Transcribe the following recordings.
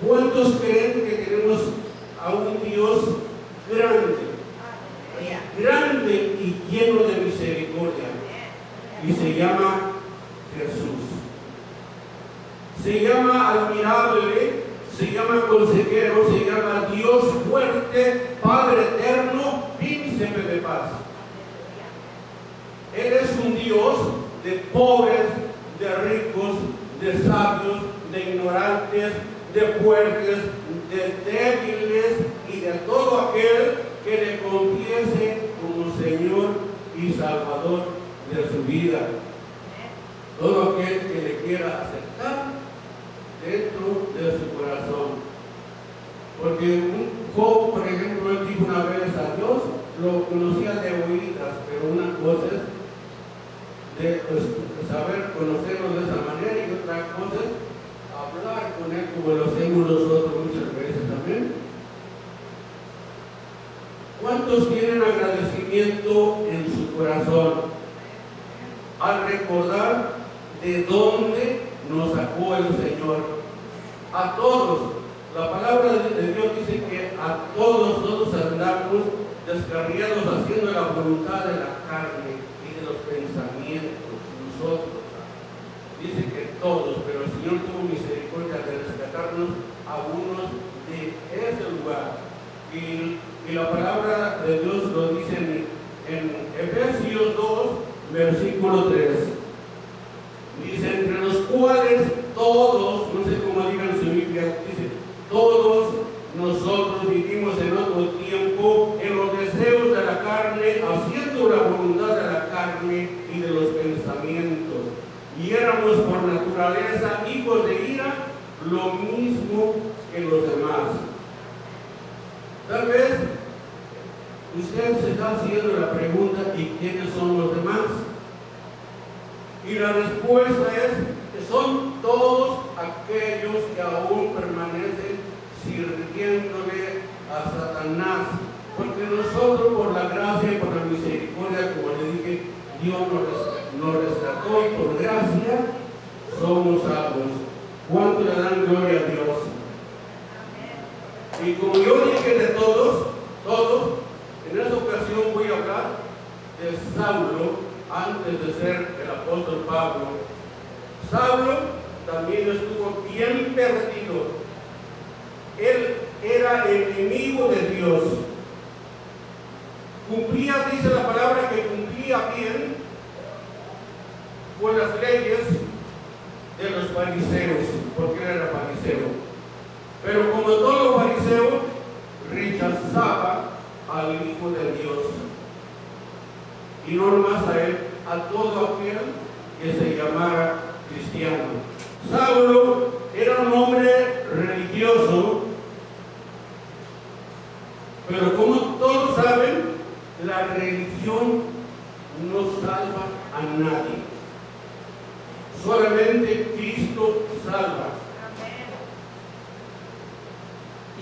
¿Cuántos creen que tenemos a un Dios grande? Grande y lleno de misericordia. Y se llama Jesús. Se llama admirable, se llama consejero, se llama Dios fuerte, Padre eterno, príncipe de paz. Él es un Dios de pobres, de ricos, de sabios, de ignorantes, de fuertes, de débiles y de todo aquel que le confiese como Señor y Salvador de su vida. Todo aquel que le quiera aceptar dentro de su corazón. Porque Job, por ejemplo, él dijo una vez a Dios, lo conocía de oídas, pero una cosa es de saber conocerlo de esa manera y otra cosa es hablar con él como lo hacemos nosotros muchas veces también. ¿Cuántos tienen agradecimiento en su corazón al recordar de dónde nos sacó el Señor? A todos. La palabra de Dios dice que a todos andamos descarriados haciendo la voluntad de la carne y de los pensamientos. Nosotros. Dice que todos, pero el Señor tuvo misericordia de rescatarnos a unos de ese lugar. Y la palabra de Dios lo dice en Efesios 2, versículo 3. Dice, entre los cuales todos, no sé cómo digan su Biblia, dice, todos nosotros vivimos en otro tiempo en los deseos de la carne, haciendo la voluntad de la carne y de los pensamientos. Y éramos por naturaleza hijos de ira, lo mismo que los demás. Tal vez usted se está haciendo la pregunta, ¿y quiénes son los demás? Y la respuesta es que son todos aquellos que aún permanecen sirviéndole a Satanás. Porque nosotros, por la gracia y por la misericordia, como le dije, Dios nos rescató y por gracia somos salvos. ¿Cuánto le dan gloria a Dios? Y como yo dije de todos, en esta ocasión voy a hablar de Saulo antes de ser el apóstol Pablo. Saulo también estuvo bien perdido. Él era enemigo de Dios. Cumplía, dice la palabra, que cumplía bien con las leyes de los fariseos, porque él era fariseo. Pero como todo fariseo, rechazaba al Hijo de Dios. Y no nomás a él, a todo aquel que se llamara cristiano. Saulo era un hombre religioso, pero como todos saben, la religión no salva a nadie. Solamente Cristo salva.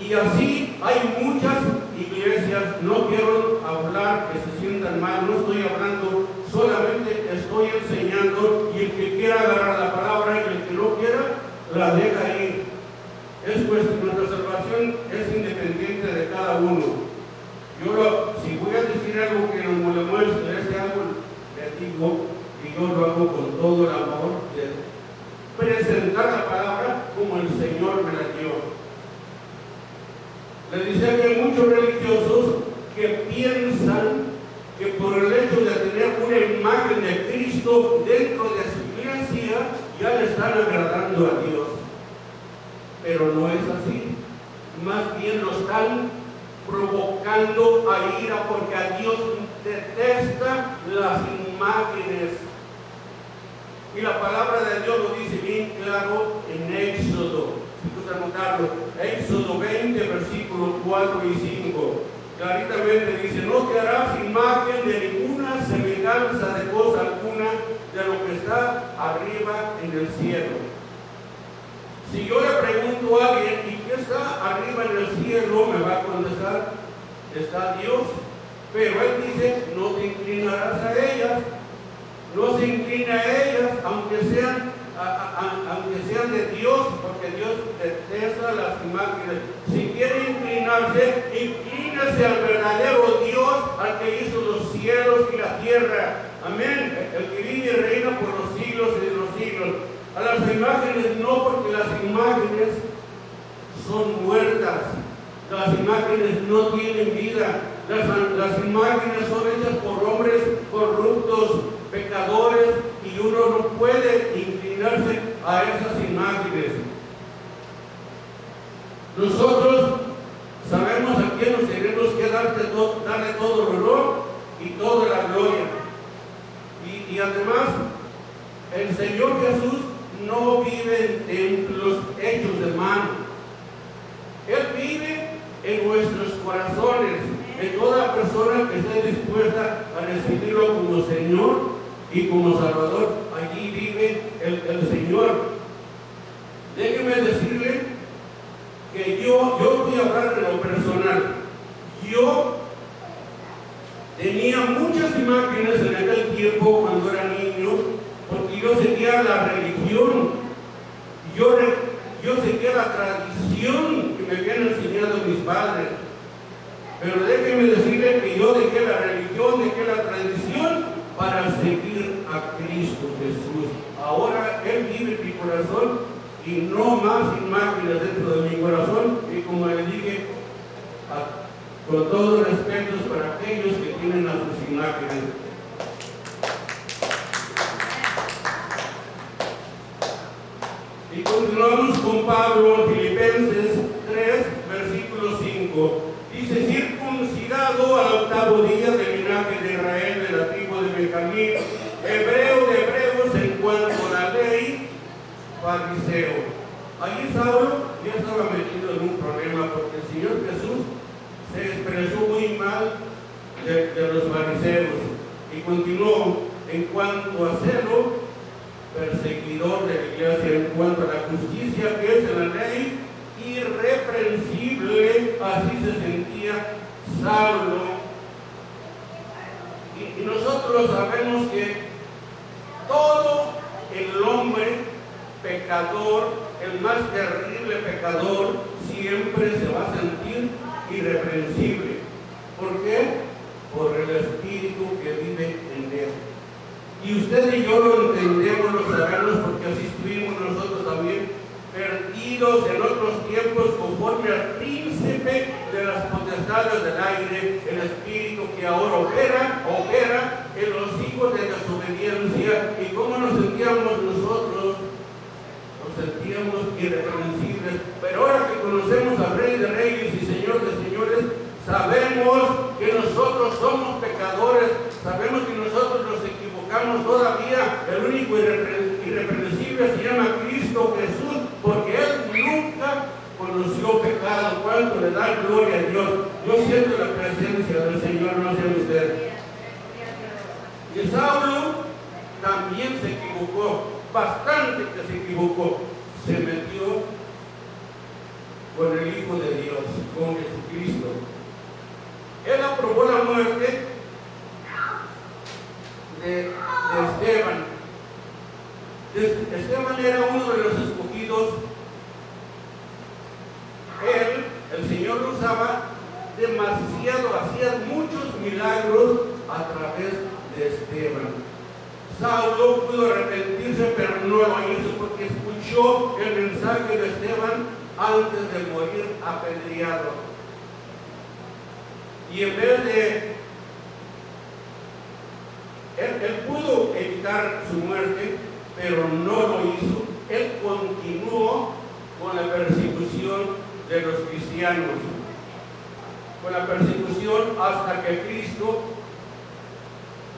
Y así hay muchas iglesias. No quiero hablar que se sientan mal, no estoy hablando, solamente estoy enseñando, y el que quiera agarrar la palabra y el que no quiera, la deja ir. Es pues, nuestra salvación es independiente de cada uno. Si voy a decir algo que no me muestre, este algo le digo, y yo lo hago con todo el amor de presentar la palabra como el Señor me la dio. Le dice que hay muchos religiosos que piensan que por el hecho de tener una imagen de Cristo dentro de su iglesia ya le están agradando a Dios. Pero no es así. Más bien lo están provocando a ira, porque a Dios detesta las imágenes. Y la palabra de Dios lo dice bien claro en Éxodo. Éxodo 20, versículos 4 y 5. Claritamente dice: no te harás imagen de ninguna semejanza de cosa alguna de lo que está arriba en el cielo. Si yo le pregunto a alguien, ¿y qué está arriba en el cielo?, me va a contestar: está Dios. Pero él dice: no te inclinarás a ellas. No se inclina a ellas, aunque sean de Dios, porque porque Dios detesta las imágenes. Si quiere inclinarse, inclínese al verdadero Dios, al que hizo los cielos y la tierra. Amén. El que vive y reina por los siglos y de los siglos. A las imágenes no, porque las imágenes son muertas. Las imágenes no tienen vida. Las imágenes son hechas por hombres corruptos, pecadores, y uno no puede inclinarse a esas imágenes. Nosotros sabemos a quién nos tenemos que darle todo el honor y toda la gloria. Y además, el Señor Jesús no vive en templos hechos de mano. Él vive en nuestros corazones, en toda persona que esté dispuesta a recibirlo como Señor y como Salvador. Allí vive el Señor. Déjeme decirle que yo voy a hablar de lo personal. Yo tenía muchas imágenes en aquel tiempo cuando era niño, porque yo seguía la religión, yo seguía la tradición que me habían enseñado mis padres. Pero déjenme decirle que yo dejé la religión, dejé la tradición para seguir a Cristo Jesús. Ahora Él vive en mi corazón y no más imágenes dentro de mi corazón. Y como le dije, con todo respeto para aquellos que tienen a sus imágenes. Y continuamos con Pablo en Filipenses 3, versículo 5. Dice: circuncidado al 8º día del linaje de Israel, de la tribu de Benjamín, hebreo de hebreos en cuanto a la ley, fariseo. Allí Saulo ya estaba metido en un problema, porque el Señor Jesús se expresó muy mal de los fariseos. Y continuó: en cuanto a celo, perseguidor de la iglesia, en cuanto a la justicia que es en la ley, irreprensible. Así se sentía Saulo. Y nosotros sabemos que todo el hombre pecador, el más terrible pecador, siempre se va a sentir irreprensible. ¿Por qué? Por el Espíritu que vive en él. Y usted y yo lo entendemos, lo sabemos, porque así estuvimos nosotros también, perdidos en otros tiempos conforme al príncipe de las potestades del aire, el espíritu que ahora opera en los hijos de desobediencia. ¿Y cómo nos sentíamos nosotros? Nos sentíamos irreprensibles. Pero ahora que conocemos al Rey de Reyes y Señor de Señores, sabemos que nosotros somos pecadores, sabemos que nosotros nos equivocamos todavía. El único irreprensible se llama Cristo Jesús, porque Él nunca conoció pecado. ¿Cuánto le da gloria a Dios? Yo siento la presencia del Señor, no sé usted. Y Saulo también se equivocó, bastante que se equivocó. Se metió con el Hijo de Dios, con Jesucristo. Él aprobó la muerte de Esteban. Esteban era uno de los escogidos. Él, el Señor lo usaba demasiado, hacía muchos milagros a través de Esteban. Saulo pudo arrepentirse, pero no lo hizo porque escuchó el mensaje de Esteban antes de morir apedreado. Y en vez de él pudo evitar su muerte, pero no lo hizo. Él continuó con la persecución de los cristianos, con la persecución hasta que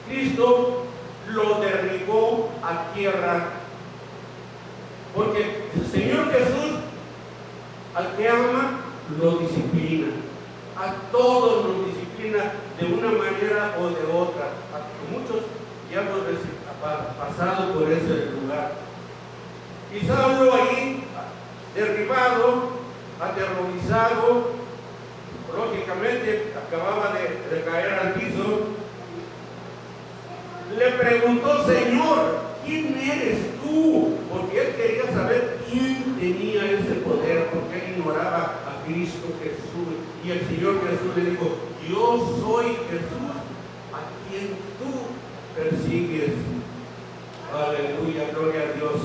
Cristo lo derribó a tierra. Porque el Señor Jesús, al que ama, lo disciplina. A todos nos disciplina de una manera o de otra. Muchos ya hemos pasado por ese lugar. Y Saulo ahí, derribado, aterrorizado, lógicamente acababa de caer al piso, le preguntó: Señor, ¿quién eres tú? Porque él quería saber quién tenía ese poder porque él ignoraba a Cristo Jesús. Y el Señor Jesús le dijo: yo soy Jesús a quien tú persigues. Aleluya, gloria a Dios.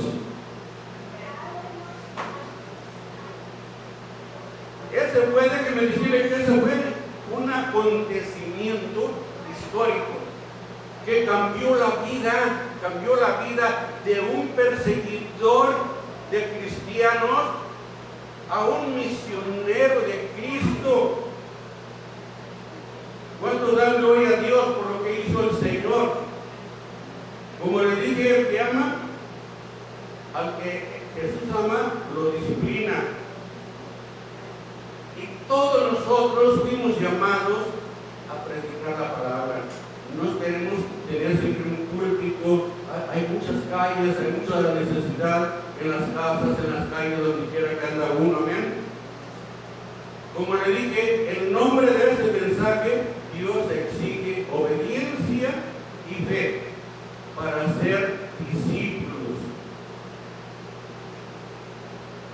Ese fue, déjeme decirle que ese fue un acontecimiento histórico que cambió la vida de un perseguidor de cristianos a un misionero de Cristo. ¿Cuánto dan gloria a Dios por lo que hizo el Señor? Como le dije, el que ama, al que Jesús ama, lo disciplina. Y todos nosotros fuimos llamados a predicar la palabra. No esperemos tener siempre un púlpito. Hay muchas calles, hay mucha necesidad en las casas, en las calles, donde quiera que anda uno, amén. Como le dije, en nombre de este mensaje, Dios exige obediencia y fe para ser discípulos.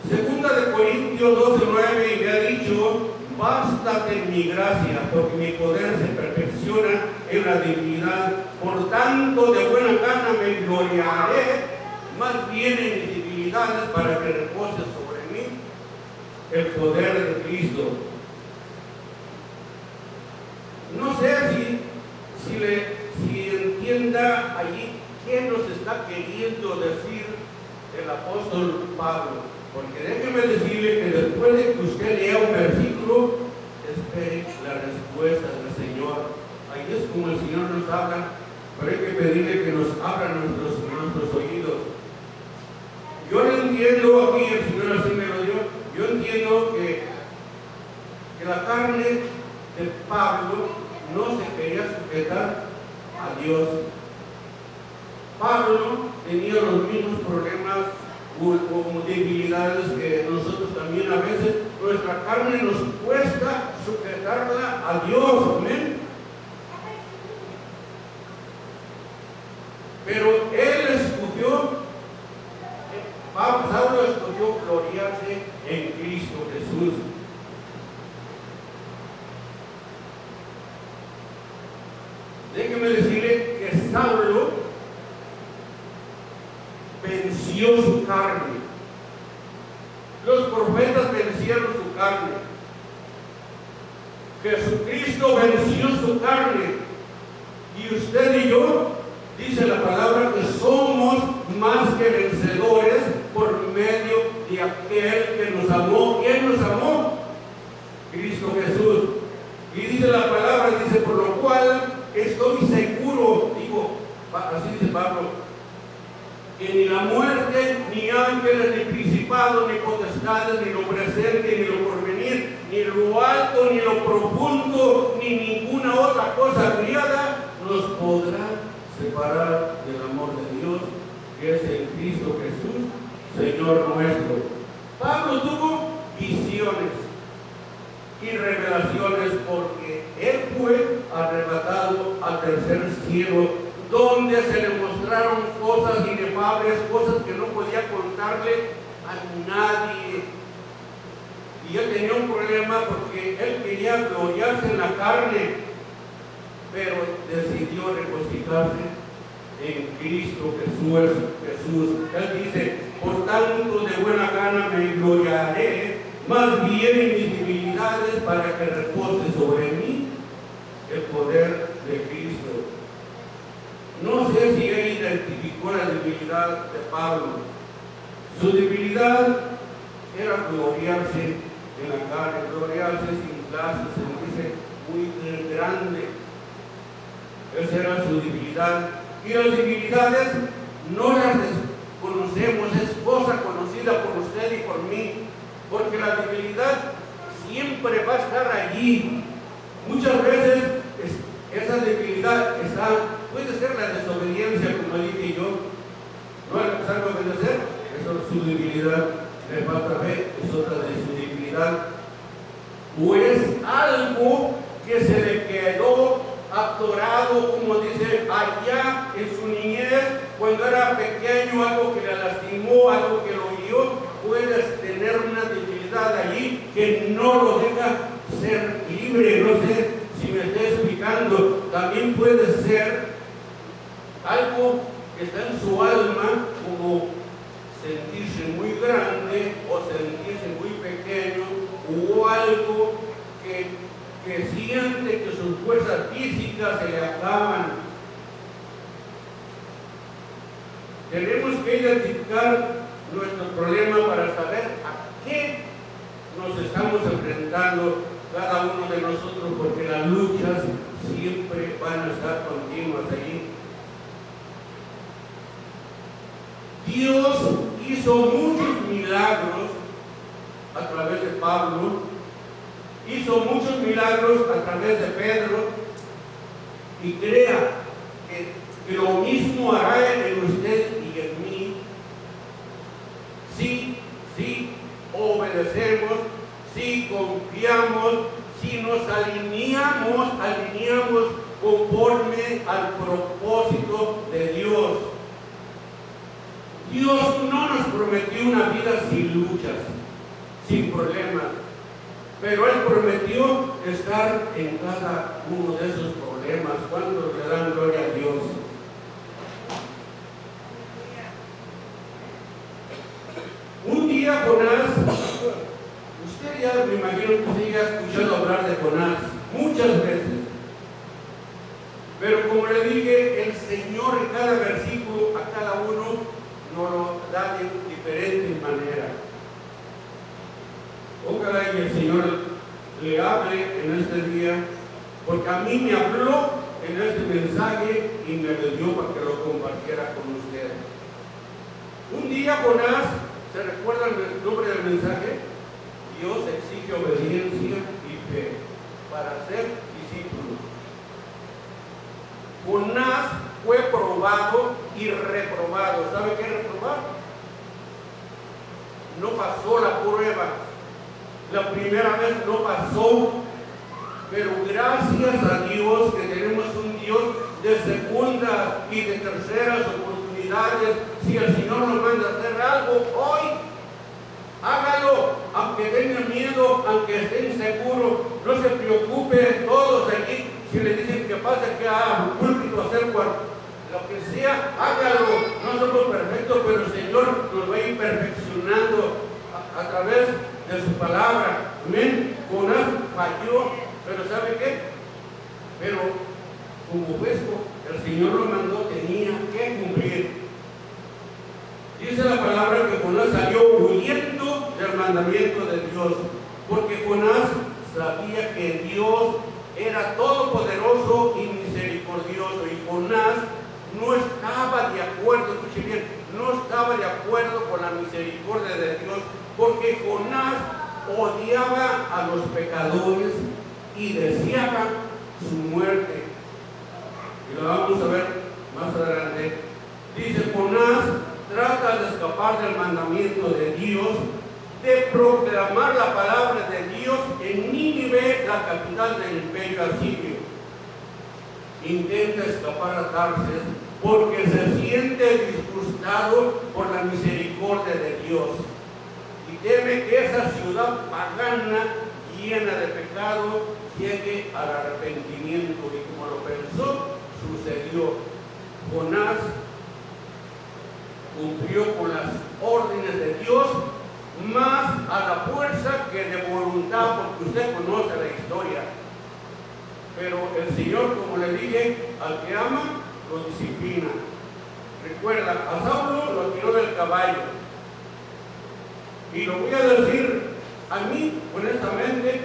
Segunda de Corintios 12:9, y me ha dicho: bástate mi gracia, porque mi poder se perfecciona en la debilidad. Por tanto, de buena gana me gloriaré más bien en mis debilidades, para que repose sobre mí el poder de Cristo. No sé si entienda allí qué nos está queriendo decir el apóstol Pablo. Porque déjeme decirle que después de que usted lea un versículo, espere la respuesta del Señor. Ahí es como el Señor nos habla, pero hay que pedirle que nos abra nuestros oídos. Yo lo entiendo aquí, el Señor así me lo dio. Yo entiendo que la carne de Pablo no se quería sujetar a Dios. Pablo tenía los mismos problemas como debilidades que nosotros también. A veces nuestra carne nos cuesta sujetarla a Dios, amén. Pero él escogió, Saulo escogió gloriarse en Cristo Jesús. Déjeme decirle que Saulo venció su carne. Los profetas vencieron su carne. Jesucristo venció su carne. Y usted y yo, dice la palabra, que somos más que vencedores por medio de aquel que nos amó. ¿Quién nos amó? Cristo Jesús. Y dice la palabra, dice: por lo cual estoy seguro, digo, así dice Pablo, que ni la muerte, ni ángeles, ni principados, ni potestades, ni lo presente, ni lo porvenir, ni lo alto, ni lo profundo, ni ninguna otra cosa criada nos podrá separar del amor de Dios, que es en Cristo Jesús, Señor nuestro. Pablo tuvo visiones y revelaciones, porque él fue arrebatado al tercer cielo, donde se le mostraron cosas inefables, cosas que no podía contarle a nadie. Y él tenía un problema porque él quería gloriarse en la carne, pero decidió regocijarse en Cristo Jesús. Él dice: por tanto, de buena gana me gloriaré más bien en mis debilidades, para que repose sobre mí el poder de Cristo. No sé si él identificó la debilidad de Pablo. Su debilidad era gloriarse en la carne, gloriarse sin clase, sentirse muy grande. Esa era su debilidad. Y las debilidades no las desconocemos, es cosa conocida por usted y por mí, porque la debilidad siempre va a estar allí. Muchas veces esa debilidad puede ser la desobediencia, como dije yo. No al empezar a obedecer, eso es su debilidad. Le falta fe, es otra de su debilidad. O es algo que se le quedó atorado, como dice, allá en su niñez, cuando era pequeño, algo que le lastimó, algo que lo hirió. Puede que no lo deja ser libre. No sé si me estoy explicando. También puede ser algo que está en su alma, como sentirse muy grande o sentirse muy pequeño, o algo que siente que sus fuerzas físicas se le acaban. Tenemos que identificar nuestro problema para saber a qué nos estamos enfrentando cada uno de nosotros, porque las luchas siempre van a estar continuas allí. Dios hizo muchos milagros a través de Pablo, hizo muchos milagros a través de Pedro, y crea que lo mismo hará en usted y en mí si obedecemos, si confiamos, si nos alineamos conforme al propósito de Dios. Dios no nos prometió una vida sin luchas, sin problemas, pero Él prometió estar en cada uno de esos problemas. ¿Cuántos le dan gloria a Dios? Un día Jonás, usted ya me imagino que usted ya ha escuchado hablar de Jonás muchas veces, pero como le dije, el Señor en cada versículo a cada uno nos lo da de diferente manera. Ojalá y el Señor le hable en este día, porque a mí me habló en este mensaje y me lo dio para que lo compartiera con usted. Un día Jonás, ¿se recuerda el nombre del mensaje? Dios exige obediencia y fe para ser discípulos. Jonás fue probado y reprobado. ¿Sabe qué es reprobar? No pasó la prueba. La primera vez no pasó, pero gracias a Dios que tenemos un Dios de segundas y de terceras oportunidades. Si el Señor nos manda a hacer algo hoy, hágalo, aunque tenga miedo, aunque esté inseguro. No se preocupe, todos aquí, si le dicen que pase aquí a un púlpito a hacer lo que sea, hágalo. No somos perfectos, pero el Señor nos va a ir perfeccionando a través de su palabra. Amén. Jonás falló, pero ¿sabe qué? Pero como hueso, el Señor lo mandó, tenía que cumplir. Dice la palabra que Jonás salió huyendo del mandamiento de Dios, porque Jonás sabía que Dios era todopoderoso y misericordioso, y Jonás no estaba de acuerdo, escuche bien, no estaba de acuerdo con la misericordia de Dios, porque Jonás odiaba a los pecadores y deseaba su muerte. Y lo vamos a ver más adelante. Dice: Jonás trata de escapar del mandamiento de Dios, de proclamar la palabra de Dios en Nínive, la capital del imperio asirio. Intenta escapar a Tarsis porque se siente disgustado por la misericordia de Dios y teme que esa ciudad pagana llena de pecado llegue al arrepentimiento, y como lo pensó, sucedió. Jonás cumplió con las órdenes de Dios más a la fuerza que de voluntad, porque usted conoce la historia. Pero el Señor, como le dije, al que ama, lo disciplina. Recuerda, a Saulo lo tiró del caballo. Y lo voy a decir, a mí, honestamente,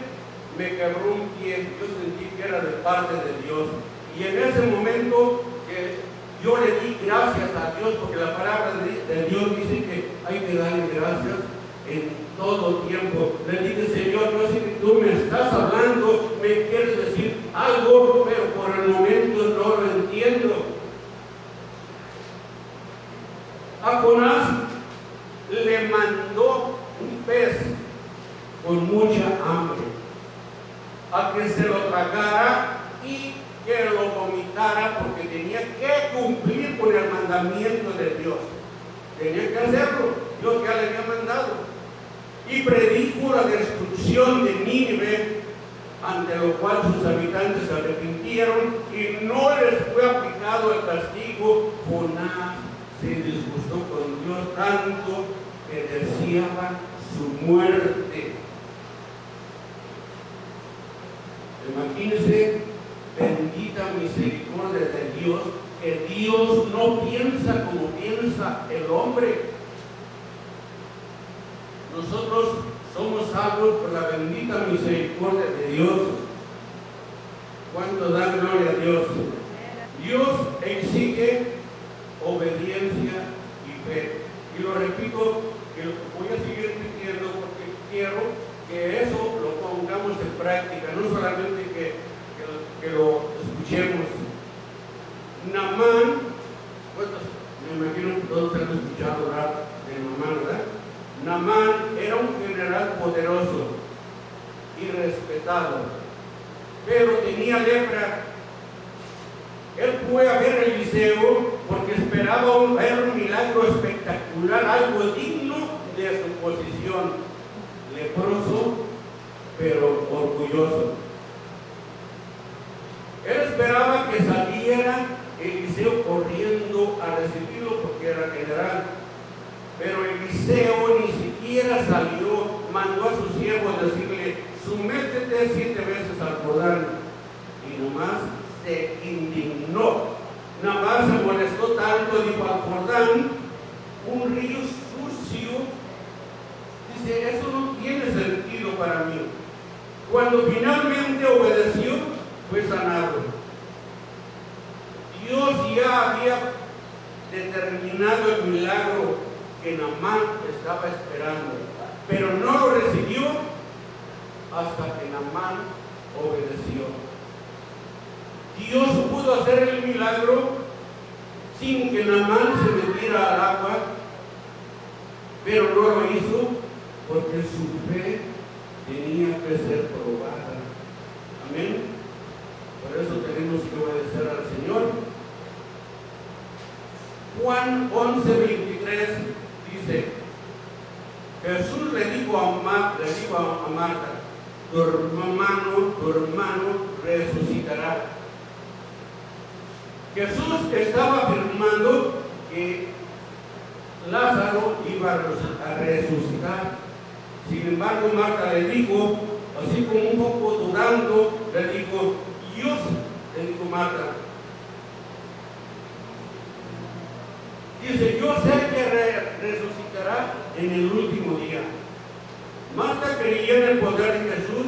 me quebró un pie. Yo sentí que era de parte de Dios. Y en ese momento que yo le di gracias a Dios, porque la palabra de Dios dice que hay que darle gracias en todo tiempo. Le dije: Señor, no sé si tú me estás hablando, me quieres decir algo, pero por el momento no lo entiendo. A Jonás le mandó un pez con mucha hambre a que se lo tragara y que lo vomitara, porque tenía que cumplir con el mandamiento de Dios. Tenía que hacerlo, Dios ya le había mandado. y predijo la destrucción de Nínive, ante lo cual sus habitantes se arrepintieron y no les fue aplicado el castigo. Jonás se disgustó con Dios tanto que deseaba su muerte. Imagínense, bendita misericordia de Dios, que Dios no piensa como piensa el hombre. Nosotros somos salvos por la bendita misericordia de Dios. ¿Cuánto dan gloria a Dios? Dios exige obediencia y fe. Y lo repito, que voy a seguir repitiendo porque quiero que eso lo pongamos en práctica, no solamente que lo escuchemos. Naamán, me imagino que todos han escuchado hablar de Naamán, ¿verdad? Naamán era un general poderoso y respetado, pero tenía lepra. Él fue a ver a Eliseo porque esperaba ver un milagro espectacular, algo digno de su posición. Leproso, pero orgulloso. Él esperaba que saliera Eliseo corriendo a recibirlo porque era general. Pero Eliseo ni siquiera salió, mandó a su siervo a decirle: sométete 7 veces al Jordán. Y nomás se indignó. Nomás se molestó tanto, dijo: al Jordán, un río sucio. Dice: eso no tiene sentido para mí. Cuando finalmente obedeció, fue sanado. Dios ya había determinado el milagro que Naamán estaba esperando, pero no lo recibió hasta que Naamán obedeció. Dios pudo hacer el milagro sin que Naamán se metiera al agua, pero no lo hizo porque su fe tenía que ser probada. Amén. Por eso tenemos que obedecer al Señor. Juan 11:23 dice: Jesús le dijo a Marta: tu hermano resucitará. Jesús estaba afirmando que Lázaro iba a resucitar. Sin embargo, Marta le dijo, así como un poco dudando, le dijo: Dios, le dijo Marta. Dice: yo sé que resucitará en el último día. Marta creía en el poder de Jesús,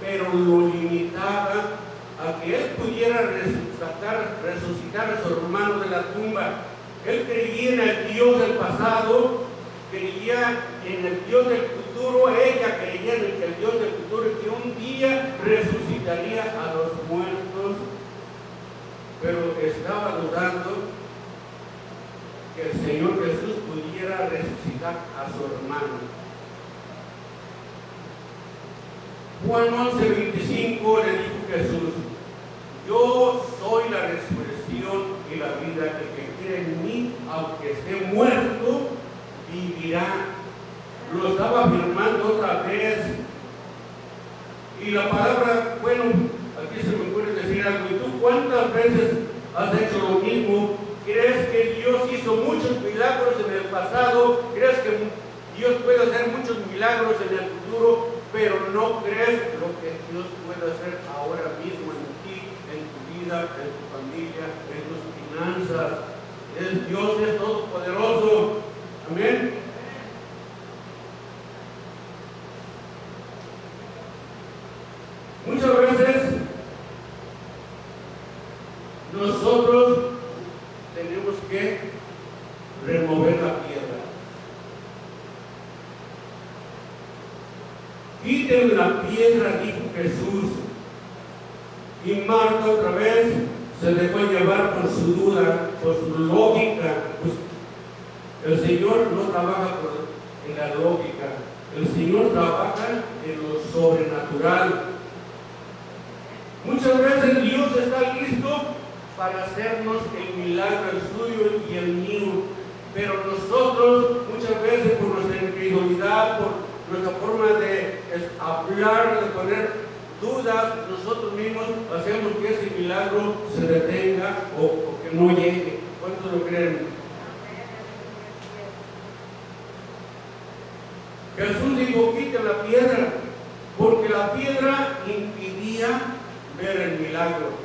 pero lo limitaba a que él pudiera resucitar a su hermano de la tumba. Él creía en el Dios del pasado, creía en el Dios del futuro, ella creía en el Dios del futuro, que un día resucitaría a los muertos, pero estaba dudando que el Señor Jesús pudiera resucitar a su hermano. Juan 11:25 le dijo Jesús: yo soy la resurrección y la vida. El que cree en mí, aunque esté muerto, vivirá. Lo estaba afirmando otra vez. Y la palabra, bueno, aquí se me puede decir algo. ¿Y tú cuántas veces has hecho lo mismo? ¿Crees que Dios hizo muchos milagros en el pasado? ¿Crees que Dios puede hacer muchos milagros en el futuro? Pero no crees lo que Dios puede hacer ahora mismo en ti, en tu vida, en tu familia, en tus finanzas. Dios es todopoderoso. Amén. Muchas veces nosotros tenemos que remover la piedra. Quiten la piedra, dijo Jesús. Y Marta otra vez se dejó llevar por su duda, por su lógica. Pues el Señor no trabaja en la lógica, el Señor trabaja en lo sobrenatural. Muchas veces Dios está listo para hacernos el milagro, el suyo y el mío, pero nosotros muchas veces por nuestra incredulidad, nuestra forma de hablar, de poner dudas, nosotros mismos hacemos que ese milagro se detenga o que no llegue. ¿Cuántos lo creen? Jesús dijo: quiten la piedra, porque la piedra impedía ver el milagro.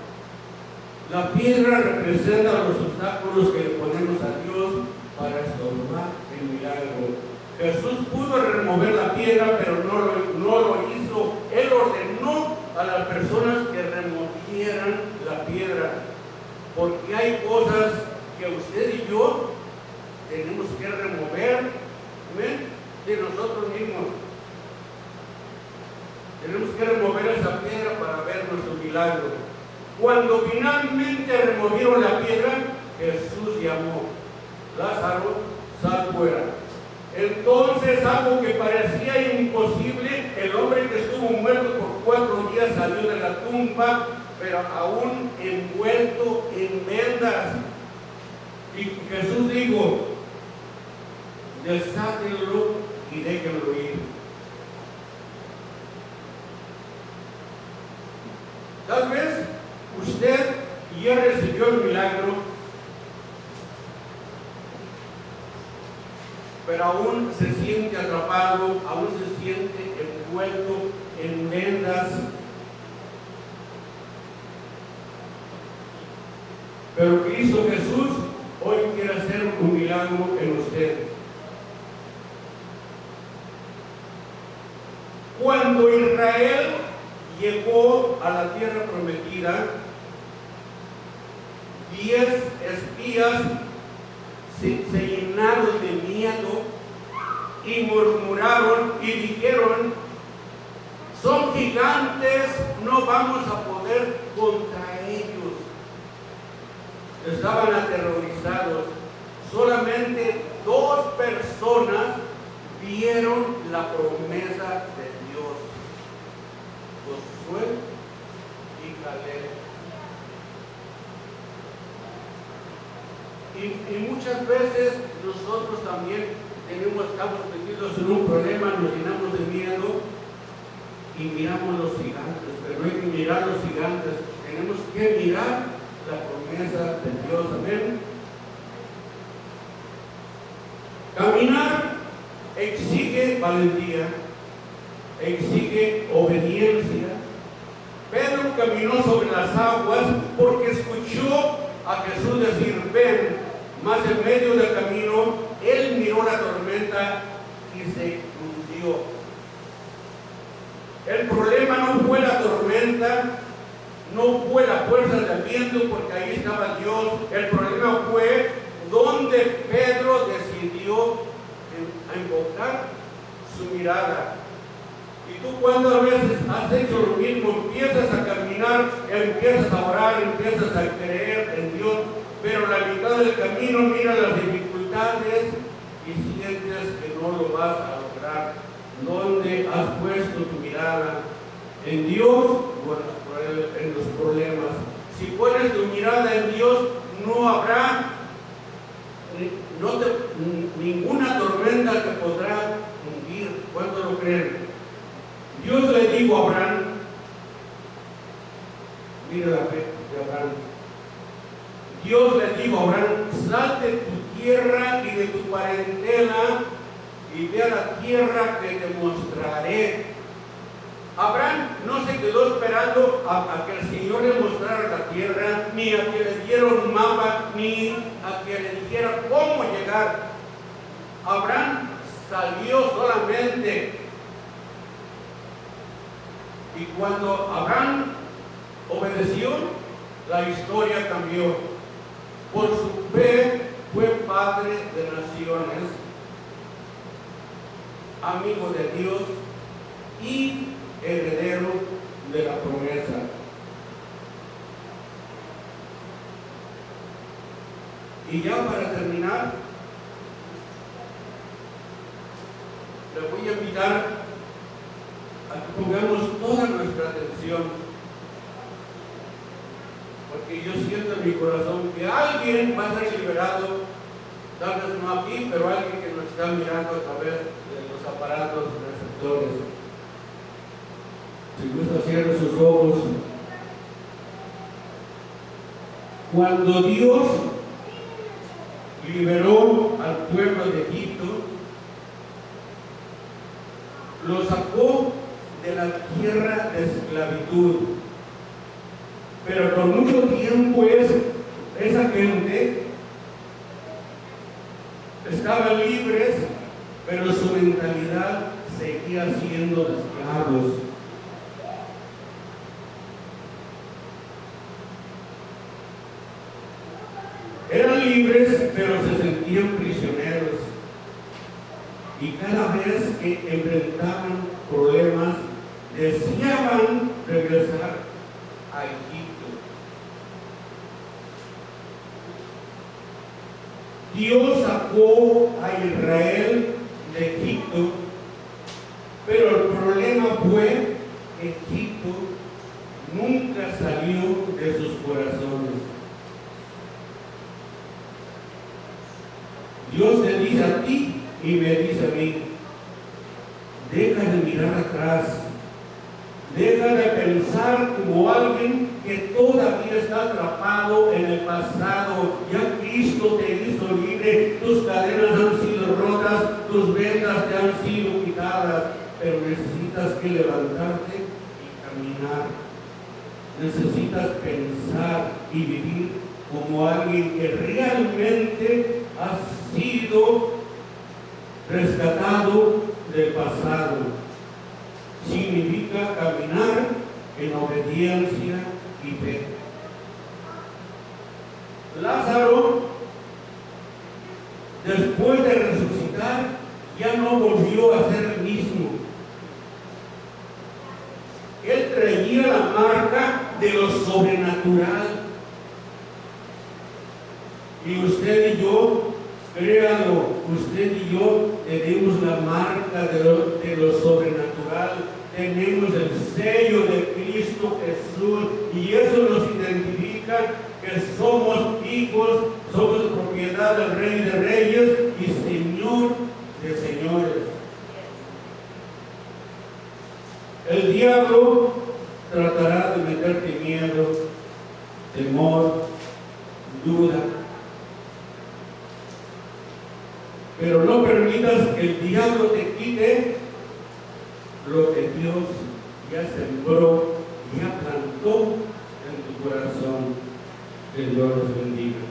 La piedra representa los obstáculos que le ponemos a Dios para estorbar el milagro. Jesús pudo remover la piedra, pero no lo hizo. Él ordenó a las personas que removieran la piedra, porque hay cosas que usted y yo tenemos que remover, ¿ven?, de nosotros mismos. Tenemos que remover esa piedra para ver nuestro milagro. Cuando finalmente removieron la piedra, Jesús llamó: Lázaro, sal fuera. Entonces, algo que parecía imposible, el hombre que estuvo muerto por 4 días salió de la tumba, pero aún envuelto en vendas. Y Jesús dijo: desátenlo y déjenlo ir. Tal vez usted ya recibió el milagro, pero aún se siente atrapado, aún se siente envuelto en vendas. Pero Cristo Jesús hoy quiere hacer un milagro en usted. Cuando Israel llegó a la tierra prometida, 10 espías se llenaron de miedo y murmuraron y dijeron: son gigantes, no vamos a poder contra ellos. Estaban aterrorizados. Solamente 2 personas vieron la promesa de Dios: Josué y Caleb. Y muchas veces nosotros también estamos metidos en un problema, nos llenamos de miedo y miramos los gigantes, pero no hay que mirar los gigantes, tenemos que mirar la promesa de Dios. Amén. Caminar exige valentía, exige obediencia. Pedro caminó sobre las aguas porque escuchó a Jesús decir: ven. Más en medio del camino, él miró la tormenta y se hundió. El problema no fue la tormenta, no fue la fuerza del viento, porque ahí estaba Dios. El problema fue donde Pedro decidió enfocar su mirada. Y tú, cuando a veces has hecho lo mismo, empiezas a caminar, empiezas a orar, empiezas a creer en Dios, pero a la mitad del camino mira las dificultades y sientes que no lo vas a lograr. ¿Dónde has puesto tu mirada? ¿En Dios o en los problemas? Si pones tu mirada en Dios, no habrá ninguna tormenta que podrá hundir. ¿Cuánto lo creen? Dios le dijo a Abraham, mira la fe de Abraham. Dios le dijo a Abraham: sal de tu tierra y de tu parentela y ve a la tierra que te mostraré. Abraham no se quedó esperando a que el Señor le mostrara la tierra, ni a que le diera un mapa, ni a que le dijera cómo llegar. Abraham salió solamente. Y cuando Abraham obedeció, la historia cambió. Por su fe fue padre de naciones, amigo de Dios y heredero de la promesa. Y ya para terminar, le voy a invitar a que pongamos toda nuestra atención, porque yo siento en mi corazón que alguien va a ser liberado, tal vez no aquí, pero alguien que nos está mirando a través de los aparatos de protectores. Si gusta, cierre sus ojos. Cuando Dios liberó al pueblo de Egipto, lo sacó de la tierra de esclavitud. Pero por mucho tiempo esa gente estaba libres, pero su mentalidad seguía siendo de esclavos. Eran libres, pero se sentían prisioneros. Y cada vez que enfrentaban problemas, deseaban regresar a Egipto. Dios sacó a Israel de Egipto, pero el problema fue que Egipto nunca salió de sus corazones. Dios te dice a ti y me dice a mí: deja de mirar atrás, deja de pensar como alguien que todavía está atrapado en el pasado. Ya Cristo te hizo libre, tus cadenas han sido rotas, tus vendas te han sido quitadas, pero necesitas que levantarte y caminar. Necesitas pensar y vivir como alguien que realmente ha sido rescatado del pasado. Significa caminar en obediencia y fe. Lázaro, después de resucitar, ya no volvió a ser el mismo. Él traía la marca de lo sobrenatural. Y usted y yo, créanlo, usted y yo tenemos la marca de lo sobrenatural. Tenemos el sello de Cristo Jesús, y eso nos identifica que somos hijos, somos propiedad del Rey de Reyes y Señor de Señores. El diablo tratará de meterte miedo, temor, duda, pero no permitas que el diablo te quite lo que Dios ya sembró, ya plantó en tu corazón. Que Dios los bendiga.